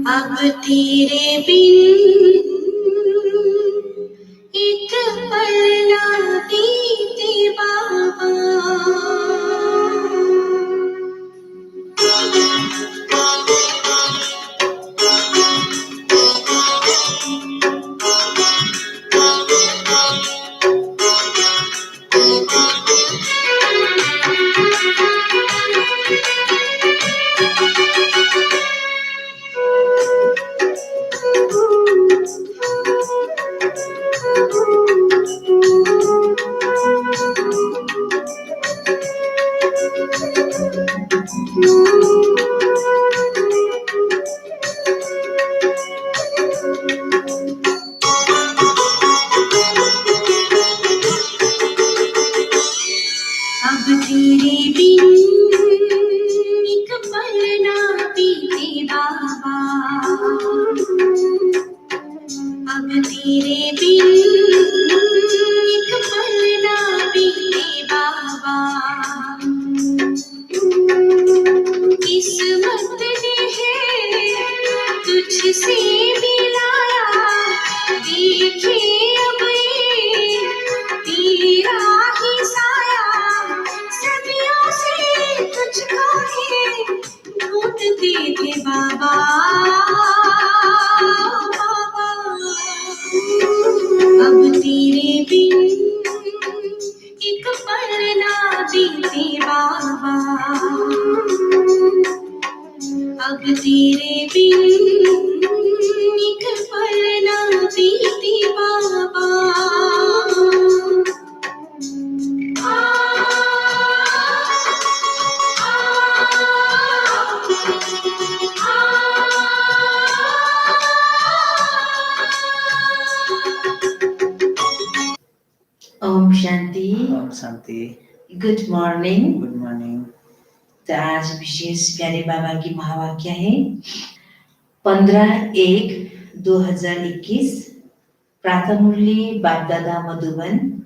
अब तेरे बिन एक पल ना बीते बाबा। अब तेरे बिन एक पल ना बीते बाबा। अब तेरे बिन एक पल ना बीते बाबा। किस्मत ने है तुझसे मिलाया, देखे अब ये तेरा ही साया। सदियों से तुझको ही ढूंढते थे बाबा। अब तेरे बिन एक पल ना बीते बाबा। अब तेरे बिन एक पल ना बीते बाबा। Om Shanti. Om Shanti. Good morning. Good morning. तो आज विशेष प्यारे बाबा की महावाक्य है 15/1/2021 प्रातः मुरली बाप दादा मधुबन।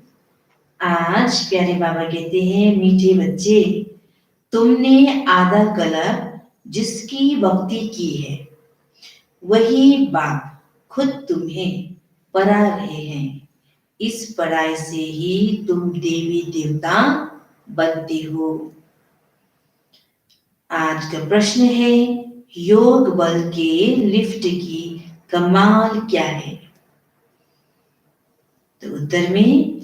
आज प्यारे बाबा कहते हैं, मीठे बच्चे, तुमने आधा कलर जिसकी भक्ति की है वही बाप खुद तुम्हें पढ़ा रहे हैं। इस पढ़ाई से ही तुम देवी देवता बनते हो। आज का प्रश्न है, योग बल के लिफ्ट की कमाल क्या है? तो उत्तर में,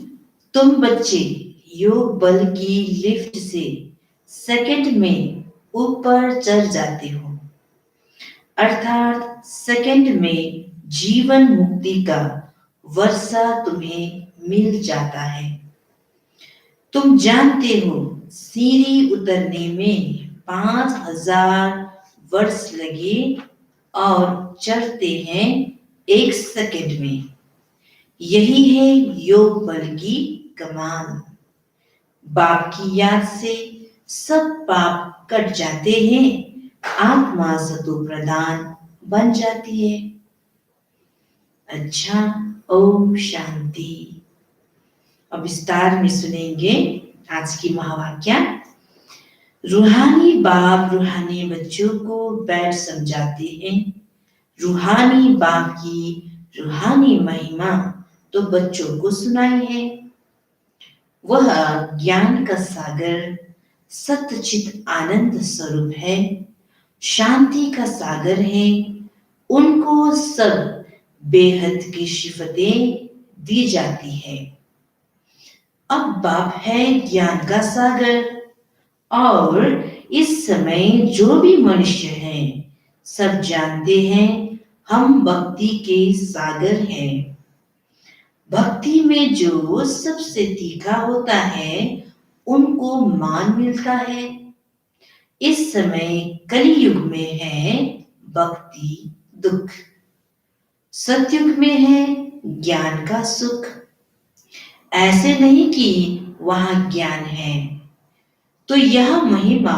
तुम बच्चे योग बल की लिफ्ट से सेकंड में ऊपर चढ़ जाते हो, अर्थात सेकंड में जीवन मुक्ति का वर्षा तुम्हें मिल जाता है। तुम जानते हो सीढ़ी उतरने में 5000 वर्ष लगे और चढ़ते हैं 1 सेकंड में। यही है योग बल की कमाल। बाप की याद से सब पाप कट जाते हैं, आत्मा सतो प्रधान बन जाती है। अच्छा, ओम शांति। अब विस्तार में सुनेंगे आज की महावाक्य। रूहानी बाप रूहानी बच्चों को बैठ समझाते हैं। रूहानी बाप की रूहानी महिमा तो बच्चों को सुनाई है। वह ज्ञान का सागर सत्यचित आनंद स्वरूप है, शांति का सागर है। उनको सब बेहद की सिफतें दी जाती है। अब बाप है ज्ञान का सागर, और इस समय जो भी मनुष्य हैं सब जानते हैं हम भक्ति के सागर हैं। भक्ति में जो सबसे तीखा होता है उनको मान मिलता है। इस समय कलियुग में है भक्ति दुख, सतयुग में है ज्ञान का सुख। ऐसे नहीं कि वहां ज्ञान है तो यह महिमा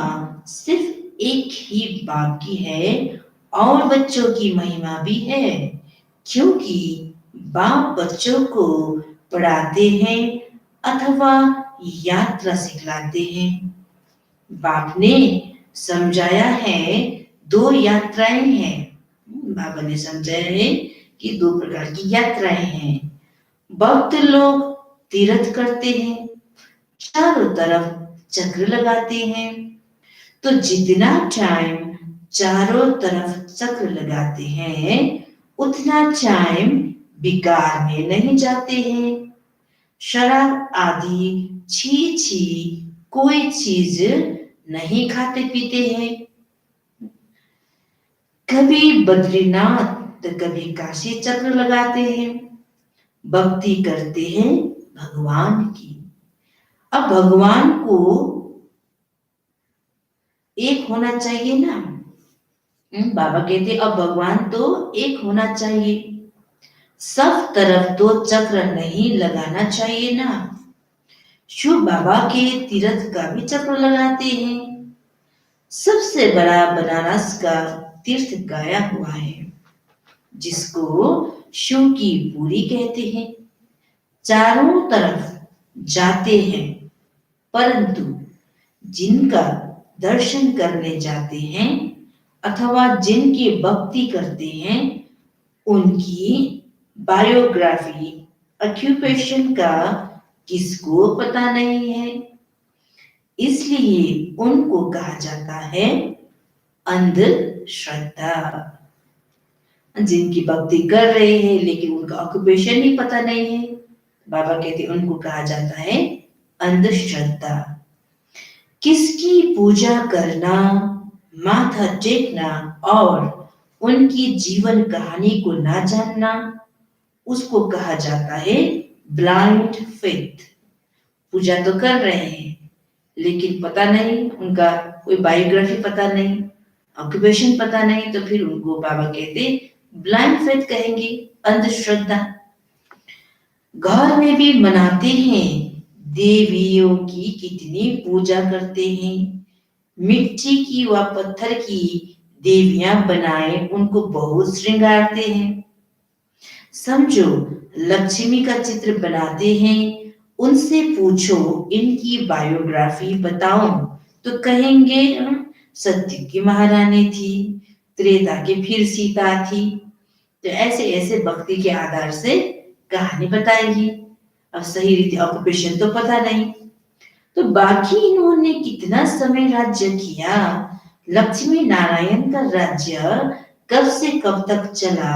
सिर्फ एक ही बाप की है और बच्चों की महिमा भी है, क्योंकि बाप बच्चों को पढ़ाते हैं अथवा यात्रा सिखलाते हैं। बाप ने समझाया है 2 यात्राएं हैं, बाबा ने समझाया है कि दो प्रकार की यात्राएं हैं। भक्त लोग तीर्थ करते हैं, चारों तरफ चक्र लगाते हैं। तो जितना टाइम चारों तरफ चक्र लगाते हैं उतना टाइम विकार में नहीं जाते हैं। शराब आदि छी छी कोई चीज नहीं खाते पीते हैं। कभी बद्रीनाथ तो कभी काशी चक्र लगाते हैं, भक्ति करते हैं भगवान की। अब भगवान को एक होना चाहिए ना। बाबा कहते अब भगवान तो एक होना चाहिए, सब तरफ तो चक्र नहीं लगाना चाहिए ना। शिव बाबा के तीर्थ का भी चक्र लगाते हैं। सबसे बड़ा बनारस का तीर्थ गाया हुआ है, जिसको शिव की पूरी कहते हैं। चारों तरफ जाते हैं, परंतु जिनका दर्शन करने जाते हैं अथवा जिनकी भक्ति करते हैं उनकी बायोग्राफी ऑक्यूपेशन का किसको पता नहीं है, इसलिए उनको कहा जाता है अंधश्रद्धा। जिनकी भक्ति कर रहे हैं लेकिन उनका ऑक्यूपेशन ही पता नहीं है, बाबा कहते उनको कहा जाता है अंधश्रद्धा। किसकी पूजा करना, माथा टेकना और उनकी जीवन कहानी को ना जानना, उसको कहा जाता है ब्लाइंड फेथ। पूजा तो कर रहे हैं लेकिन पता नहीं, उनका कोई बायोग्राफी पता नहीं, ऑक्यूपेशन पता नहीं, तो फिर उनको बाबा कहते ब्लाइंड फेथ कहेंगे, अंधश्रद्धा। घर में भी मनाते हैं, देवियों की कितनी पूजा करते हैं। मिट्टी की व पत्थर की देवियां बनाए उनको बहुत श्रृंगारते हैं। समझो लक्ष्मी का चित्र बनाते हैं, उनसे पूछो इनकी बायोग्राफी बताओ तो कहेंगे सत्य की महारानी थी, त्रेता की फिर सीता थी। तो ऐसे ऐसे भक्ति के आधार से कहानी बताएगी। अब सही रीति ऑक्यूपेशन तो पता नहीं, तो बाकी इन्होंने कितना समय राज्य किया। लक्ष्मी नारायण का राज्य कब से कब तक चला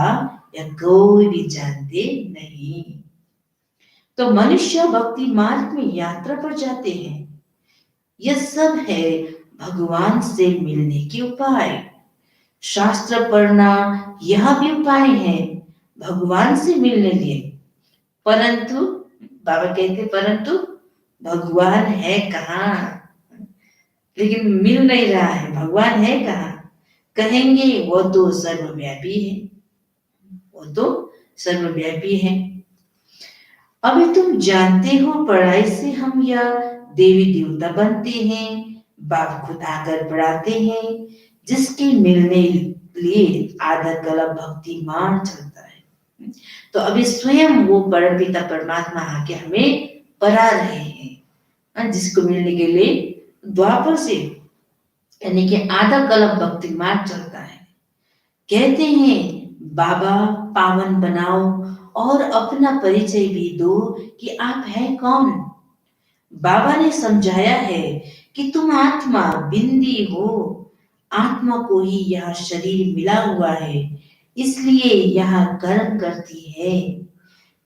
या कोई भी जानते नहीं। तो मनुष्य भक्ति मार्ग में यात्रा पर जाते हैं, यह सब है भगवान से मिलने के उपाय। शास्त्र पढ़ना यह भी उपाय है भगवान से मिलने लिए, परंतु बाबा कहते परंतु भगवान है कहाँ, लेकिन मिल नहीं रहा है। भगवान है कहाँ, कहेंगे वो तो सर्वव्यापी है, वो तो सर्वव्यापी है। अभी तुम जानते हो पढ़ाई से हम या देवी देवता बनते हैं, बाप खुद आकर पढ़ाते हैं, जिसके मिलने लिए आधा कला भक्ति मार्ग चलता है। तो अभी स्वयं वो परमपिता परमात्मा आके हमें पढ़ा रहे हैं, जिसको मिलने के लिए द्वापर से यानी कि आधा कलम भक्ति मार्ग चलता है। कहते हैं बाबा पावन बनाओ और अपना परिचय भी दो कि आप हैं कौन। बाबा ने समझाया है कि तुम आत्मा बिंदी हो, आत्मा को ही यह शरीर मिला हुआ है, इसलिए यह कर्म करती है।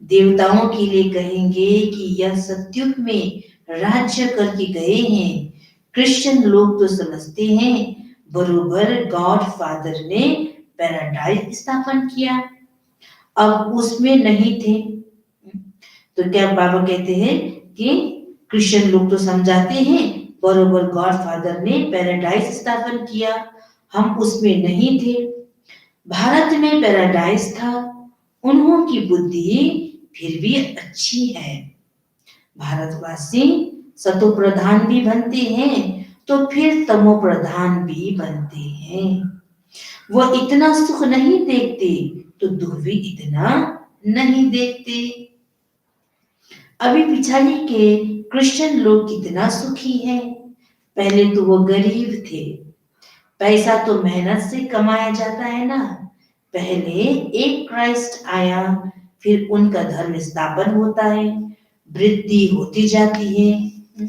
देवताओं के लिए कहेंगे कि यह सत्युग में राज्य करके गए हैं। क्रिश्चियन लोग तो समझते हैं बरोबर गॉड फादर ने पैराडाइज स्थापन किया, अब उसमें नहीं थे। तो क्या बाबा कहते हैं कि क्रिश्चियन लोग तो समझाते हैं बरोबर गॉड फादर ने पैराडाइज स्थापन किया, हम उसमें नहीं थे। भारत में पैराडाइज था, उन्हों की बुद्धि फिर भी अच्छी है। भारतवासी सतो प्रधान भी बनते हैं तो फिर तमो प्रधान भी बनते हैं। वो इतना सुख नहीं देखते तो दुख भी इतना नहीं देखते। अभी पिछाड़ी के क्रिश्चियन लोग कितना सुखी हैं। पहले तो वो गरीब थे, पैसा तो मेहनत से कमाया जाता है ना, पहले एक क्राइस्ट आया, फिर उनका धर्म स्थापन होता है, वृद्धि होती जाती है।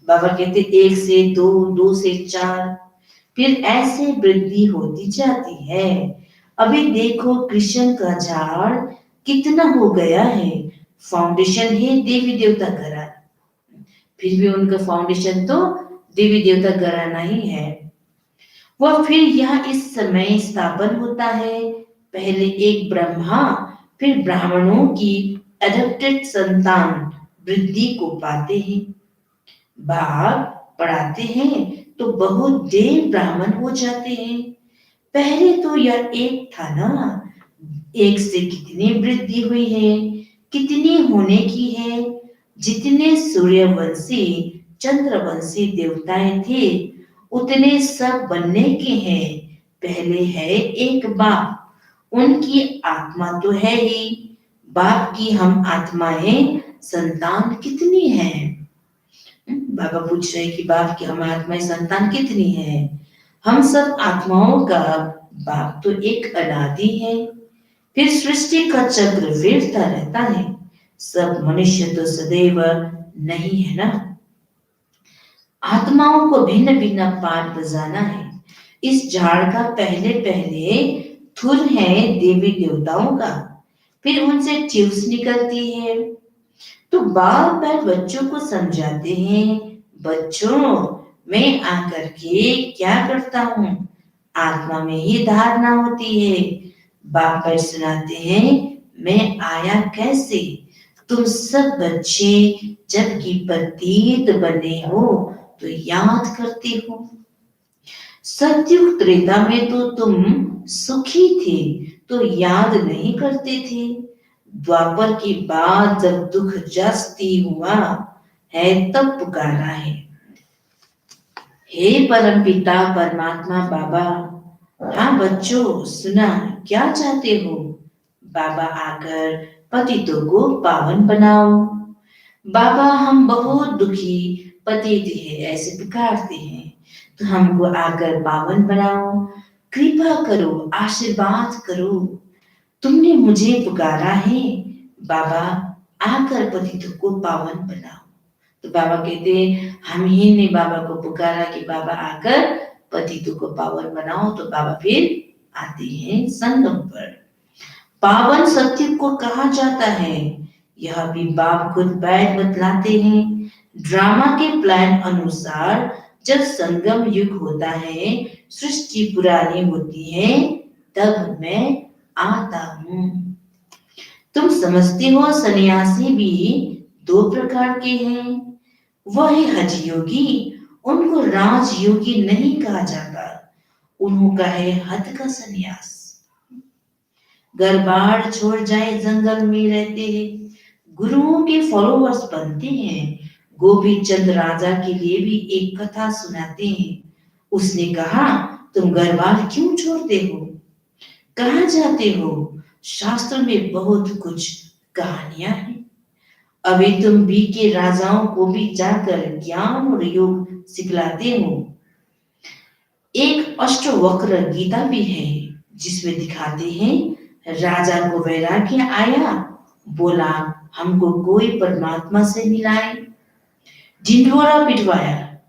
बाबा कहते एक से दो, दो से चार, फिर ऐसे वृद्धि होती जाती है। अभी देखो कृष्ण का झाड़ कितना हो गया है। फाउंडेशन है देवी देवता घराना, फिर भी उनका फाउंडेशन तो देवी देवता घराना ही है। वह फिर यह इस समय स्थापन होता है। पहले एक ब्रह्मा, फिर ब्राह्मणों की एडप्टेड संतान वृद्धि को पाते हैं। बाप पढ़ाते हैं तो बहुत देर ब्राह्मण हो जाते हैं। पहले तो यह एक था ना, एक से कितनी वृद्धि हुई है, कितनी होने की है। जितने सूर्यवंशी चंद्रवंशी देवताएं थे, उतने सब बनने के हैं। पहले है एक बाप, उनकी आत्मा तो है ही, बाप की हम आत्माएं संतान कितनी हैं? बाबा पूछ रहे कि बाप की हम आत्माएं संतान कितनी है? हम सब आत्माओं का बाप तो एक अनादि है। फिर सृष्टि का चक्र फिरता रहता है। सब मनुष्य तो सदैव नहीं है ना। आत्माओं को भिन्न भिन्न पाठ बजाना है। इस झाड़ का पहले पहले थुर है देवी देवताओं का, फिर उनसे ट्यूब्स निकलती है। तो बार बार बच्चों को समझाते हैं, बच्चों मैं आकर के क्या करता हूँ, आत्मा में ही धारणा होती है। बाप पर सुनाते हैं मैं आया कैसे। तुम सब बच्चे जबकि पतित बने हो तो याद करते हो। सतयुग त्रेता में तो तुम सुखी थे तो याद नहीं करते थे। द्वापर की बाद जब दुख जास्ती हुआ है तब पुकारा है। हे परम पिता परमात्मा बाबा, हाँ बच्चों सुना क्या चाहते हो? बाबा आकर पतितों को पावन बनाओ। बाबा हम बहुत दुखी पतित है ऐसे पुकारते हैं, तो हमको आकर पावन बनाओ, कृपा करो, आशीर्वाद करो। तुमने मुझे पुकारा है, बाबा आकर पतितों को पावन बनाओ। तो बाबा कहते हम ही ने बाबा को पुकारा कि बाबा आकर पतितों को पावन बनाओ, तो बाबा फिर आते हैं संगम पर। पावन सत्य को कहा जाता है, यह भी बाप खुद बैठ बतलाते हैं। ड्रामा के प्लान अनुसार जब संगम युग होता है, सृष्टि पुरानी होती है, तब मैं आता हूं। तुम समझते हो सन्यासी भी दो प्रकार के हैं। वह है हज योगी, उनको राजयोगी नहीं कहा जाता, उनका है हद का सन्यास। घर बार छोड़ जाए जंगल में रहते हैं, गुरुओं के फॉलोअर्स बनते हैं। गोपी चंद राजा के लिए भी एक कथा सुनाते हैं। उसने कहा तुम घर बार क्यों छोड़ते हो, कहाँ जाते हो? शास्त्र में बहुत कुछ कहानियां हैं। अभी तुम भी के राजाओं को भी जाकर ज्ञान और योग सिखलाते हो। एक अष्टवक्र गीता भी है जिसमें दिखाते हैं राजा को वैराग्य आया, बोला हमको कोई परमात्मा से मिलाए, ढिंढोरा पिटवाया।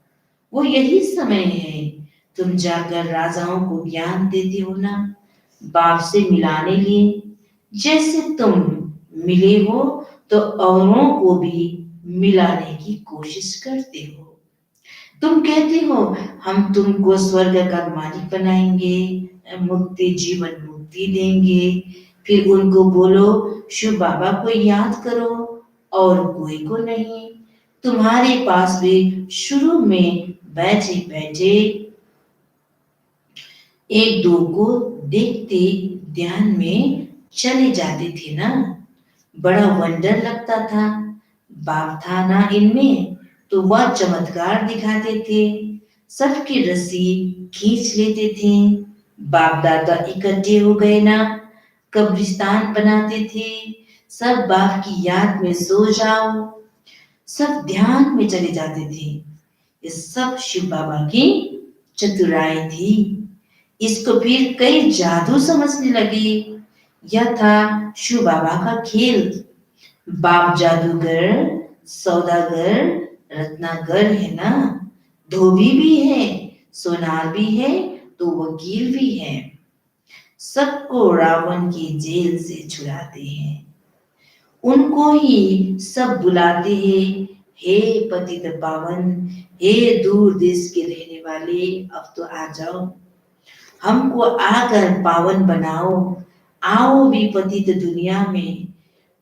वो यही समय है, तुम जाकर राजाओं को ज्ञान देते हो ना, बाप से मिलाने लिए। जैसे तुम मिले हो तो औरों को भी मिलाने की कोशिश करते हो। तुम कहते हो हम तुमको स्वर्ग का मालिक बनाएंगे, मुक्ति जीवन मुक्ति देंगे। फिर उनको बोलो शिव बाबा को याद करो और कोई को नहीं। तुम्हारे पास भी शुरू में बैठे बैठे एक दो को देखते ध्यान में चले जाते थे ना, बड़ा वंडर लगता था। बाप था ना इनमें, तो वह चमत्कार दिखाते थे, सबकी रस्सी खींच लेते थे। बाप दादा इकट्ठे हो गए ना, कब्रिस्तान बनाते थे, सब बाप की याद में सो जाओ, सब ध्यान में चले जाते थे। ये सब शिव बाबा की चतुराई थी। इसको फिर कई जादू समझने लगे। यह था शिव बाबा का खेल। बाप जादूगर, सौदागर, रत्नागर है ना, धोबी भी है, सोनार भी है, तो वकील भी है। सबको रावण की जेल से छुड़ाते हैं। उनको ही सब बुलाते हैं, हे पतित पावन, हे दूर देश के रहने वाले, अब तो आ जाओ, हमको आकर पावन बनाओ। आओ भी पतित दुनिया में,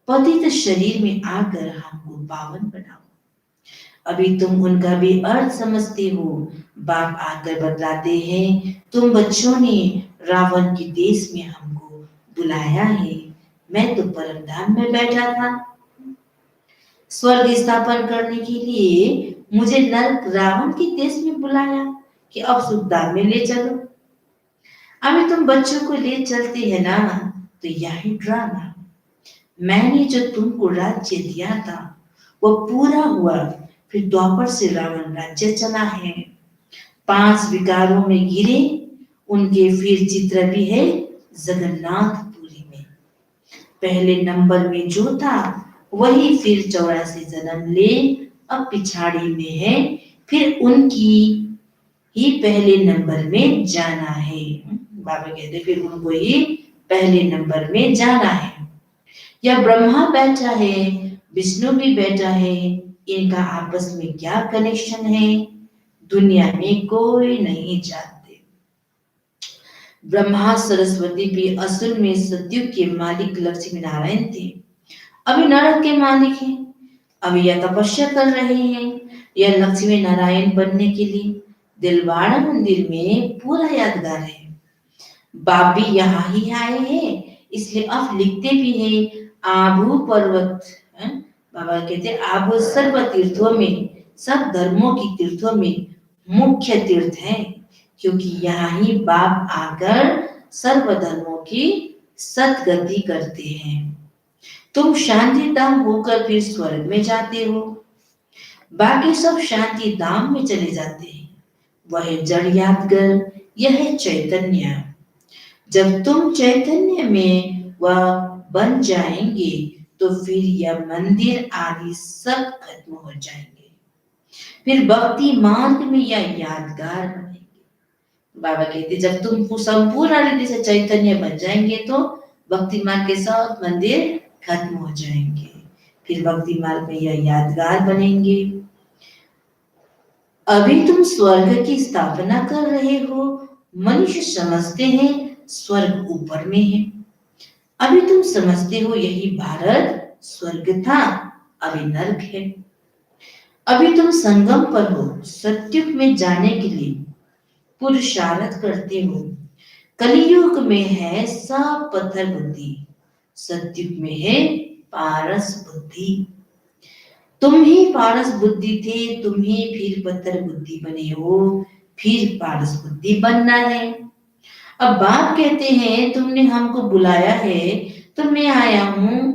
पतित शरीर में आकर हमको पावन बनाओ। अभी तुम उनका भी अर्थ समझते हो। बाप आकर बतलाते हैं, तुम बच्चों ने रावण के देश में हमको बुलाया है। मैं तो परम धाम में बैठा था। स्वर्ग स्थापन करने के लिए मुझे नरक रावण के देश में बुलाया कि अब सुखधाम में ले चलो। अभी तुम बच्चों को ले चलते हैं ना, तो यही ड्रामा। मैंने जो तुमको राज्य दिया था वो पूरा हुआ। फिर द्वापर से रावण राज्य चला है। 5 विकारों में गिरे, उनके फिर चित्र भी है जगन्नाथपुरी में। पहले नंबर में जो था वही फिर 84 जन्म ले, अब पिछाड़ी में है, फिर उनकी ही पहले नंबर में जाना है। बाबा कहते फिर उनको ही पहले नंबर में जाना है। या ब्रह्मा बैठा है, विष्णु भी बैठा है, इनका आपस में क्या कनेक्शन है दुनिया में कोई नहीं जानते। ब्रह्मा सरस्वती भी असुर में सतयुग के मालिक लक्ष्मी नारायण थे, अभी नरक के मालिक हैं। अभी यह तपस्या कर रहे हैं यह लक्ष्मी नारायण बनने के लिए। दिलवाड़ा मंदिर में पूरा यादगार है। बाप भी यहाँ ही आए हैं, इसलिए अब लिखते भी हैं आबू पर्वत। बाबा कहते आबू सर्व तीर्थों में, सब धर्मों की तीर्थों में मुख्य तीर्थ है, क्योंकि यहाँ ही बाप आकर सर्व धर्मों की सतगति करते हैं। तुम शांति धाम होकर फिर स्वर्ग में जाते हो, बाकी सब शांति धाम में चले जाते हैं। वह जड़ यादगार, यह है चैतन्य। जब तुम चैतन्य में वह बन जाएंगे तो फिर यह मंदिर आदि सब खत्म हो जाएंगे। फिर भक्ति मार्ग में यह यादगार बनेंगे। बाबा कहते जब तुम संपूर्ण रीति से चैतन्य बन जाएंगे तो भक्ति मार्ग के सब मंदिर खत्म हो जाएंगे। फिर भक्ति मार्ग में यह यादगार बनेंगे। अभी तुम स्वर्ग की स्थापना कर रहे हो। मनुष्य समझते हैं स्वर्ग ऊपर में है। अभी तुम समझते हो यही भारत स्वर्ग था, अभी नरक है। अभी तुम संगम पर हो, सतयुग में जाने के लिए पुरुषार्थ करते हो। कलियुग में है सब पत्थर बुद्धि, सतयुग में है पारस बुद्धि। तुम ही पारस बुद्धि थे, तुम ही फिर पत्थर बुद्धि बने हो, फिर पारस बुद्धि बनना है। अब बाप कहते हैं तुमने हमको बुलाया है तो मैं आया हूं।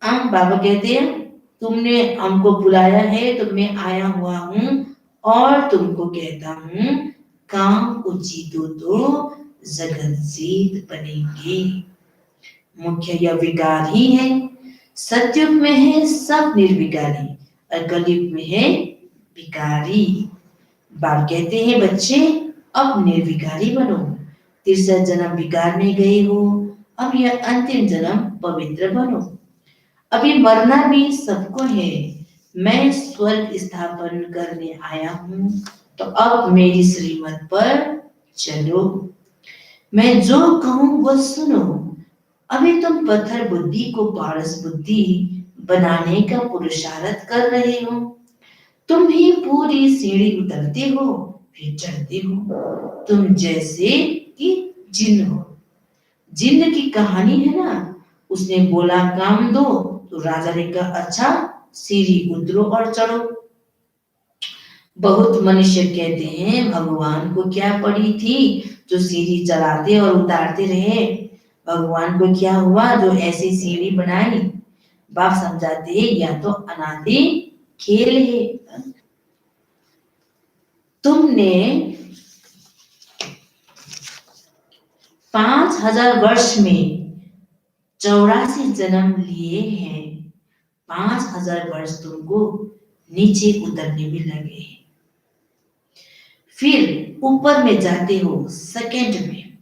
बाबा कहते हैं तुमने हमको बुलाया है तो मैं आया हुआ हूं और तुमको कहता हूं काम को जीतो तो जगत जीत बनेंगे। मुख्य यह विकार ही है। सतयुग में है सब निर्विकारी और कलयुग में है विकारी। बाप कहते हैं बच्चे अब निर्विकारी बनो। 63 जन्म विकार में गए हो, अब यह अंतिम जन्म पवित्र बनो। अभी मरना भी सबको है। मैं स्वर्ग स्थापन करने आया हूं, तो अब मेरी श्रीमत पर चलो। मैं जो कहूं वो सुनो। अभी तुम पत्थर बुद्धि को पारस बुद्धि बनाने का पुरुषार्थ कर रहे हो। तुम ही पूरी सीढ़ी उतरते हो फिर चढ़ते हो। तुम जैसे कि जिन्न हो। जिन्न की कहानी है ना, उसने बोला काम दो तो राजा ने कहा अच्छा सीढ़ी उतरो और चढ़ो। बहुत मनुष्य कहते हैं भगवान को क्या पड़ी थी जो सीढ़ी चढ़ाते और उतारते रहे। भगवान को क्या हुआ जो ऐसी सीढ़ी बनाई। बाप समझाते हैं या तो अनादि खेल है। तुमने 5000 वर्ष में 84 जन्म लिए हैं। 5000 वर्ष तुमको नीचे उतरने में लगे हैं, फिर ऊपर में जाते हो सेकंड में।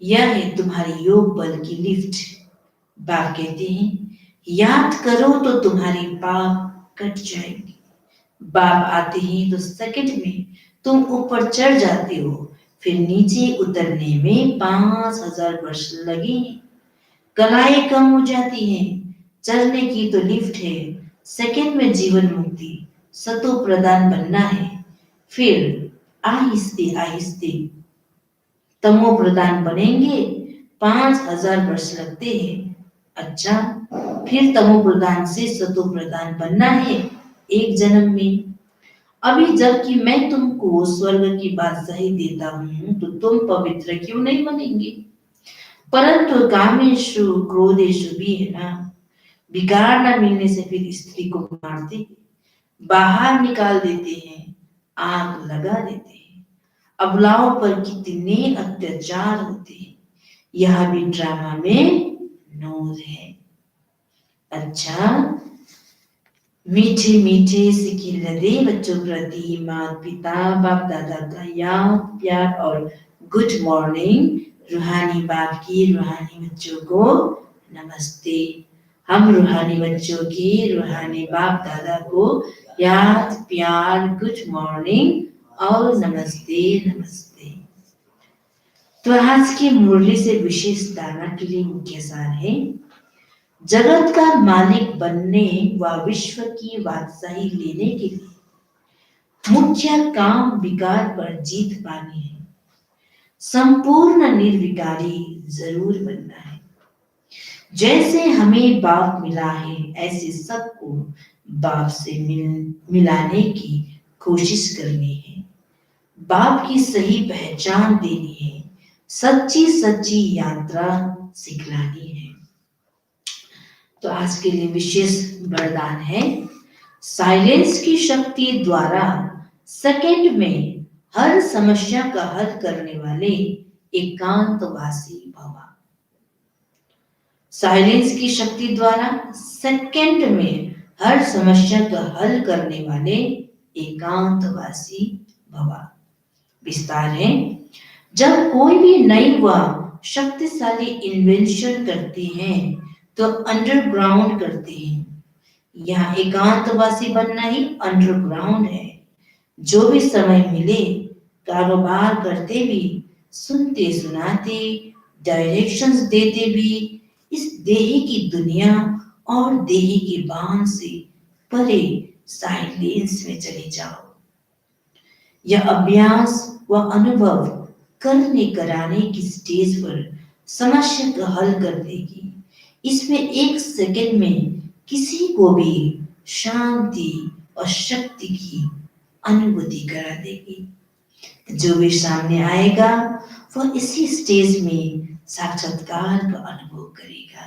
यह है तुम्हारी योग बल की लिफ्ट। बाप कहते हैं याद करो तो तुम्हारी पाप कट जाएगी। बाप आते हैं तो सेकंड में तुम ऊपर चढ़ जाते हो, फिर नीचे उतरने में 5000 वर्ष लगे। कलाएं कम हो जाती हैं, चढ़ने की तो लिफ्ट है। सेकंड में जीवन मुक्ति सतो प्रदान बनना है, फिर आहिस्ते आहिस्ते तमो प्रदान बनेंगे। 5000 वर्ष लगते हैं। अच्छा, फिर तमो प्रदान से सतो प्रदान बनना है एक जन्म में। अभी जबकि मैं तुमको स्वर्ग की बादशाही देता हूं तो तुम पवित्र क्यों नहीं बनेंगे? परंतु कामेशु क्रोधेशु भी है ना, बिगाड़ न मिलने से फिर स्त्री को मारते, बाहर निकाल देते हैं, आग लगा देते हैं। अबलाओं पर कितने अत्याचार होते हैं, यह भी ड्रामा में नोर है। अच्छा, मीठे मीठे सिक्के लदे बच्चों प्रति माता पिता बाप दादा का याद प्यार और गुड मॉर्निंग। रूहानी बाप की रूहानी बच्चों को नमस्ते। हम रूहानी बच्चों की रूहानी बाप दादा को याद प्यार गुड मॉर्निंग और नमस्ते नमस्ते। तो आज की मुरली से विशेष धारणा के लिए मुख्य सार है, जगत का मालिक बनने व विश्व की बादशाही लेने के लिए मुख्य काम विकार पर जीत पानी है। संपूर्ण निर्विकारी जरूर बनना है। जैसे हमें बाप मिला है ऐसे सबको बाप से मिलाने की कोशिश करनी है। बाप की सही पहचान देनी है, सच्ची सच्ची यात्रा सिखलानी है। तो आज के लिए विशेष वरदान है, साइलेंस की शक्ति द्वारा सेकंड में हर समस्या का हल करने वाले एकांतवासी भवा। साइलेंस की शक्ति द्वारा सेकंड में हर समस्या का हल करने वाले एकांतवासी भवा। विस्तार है, जब कोई भी नई व शक्तिशाली इन्वेंशन करते हैं तो अंडरग्राउंड करते हैं। यहाँ एकांतवासी बनना ही अंडरग्राउंड है। जो भी समय मिले कारोबार करते भी, सुनते सुनाते, डायरेक्शंस देते भी, इस देही की दुनिया और देही के बांध से परे साइलेंस में चले जाओ। यह अभ्यास व अनुभव करने कराने की स्टेज पर समस्या का हल कर देगी। इसमें एक सेकंड में किसी को भी शांति और शक्ति की अनुभूति करा देगी। जो भी सामने आएगा वह इसी स्टेज में साक्षात्कार का अनुभव करेगा।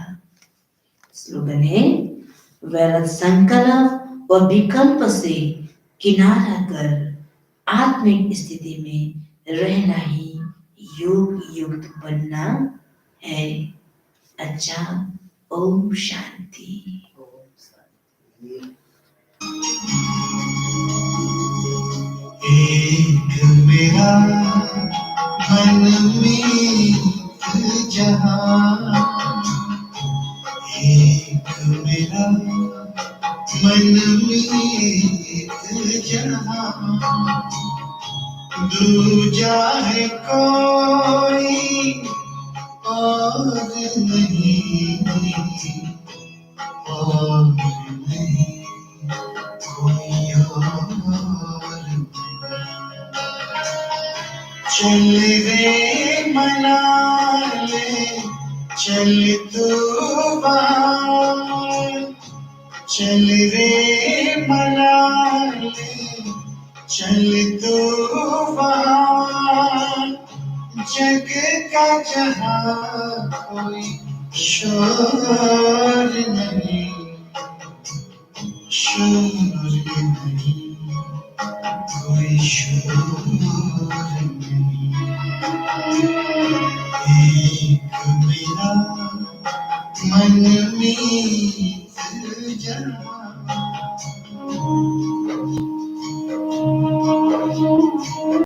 स्लोगन है, वैरत संकल्प व विकल्प से किनारा कर आत्मिक स्थिति में रहना ही योग युक्त बनना है। अच्छा, ओम शांति। एक मेरा मन में जहां, एक मेरा मन में जहां, दूजा है कोई और नहीं, और नहीं कोई और नहीं। चल रे मना ले चल तू बाहर, चल रे मना ले चल तू बाहर। जग का जहां कोई शोर नहीं, शोर नहीं, कोई शोर नहीं। एक मेरा मन मीत जहाँ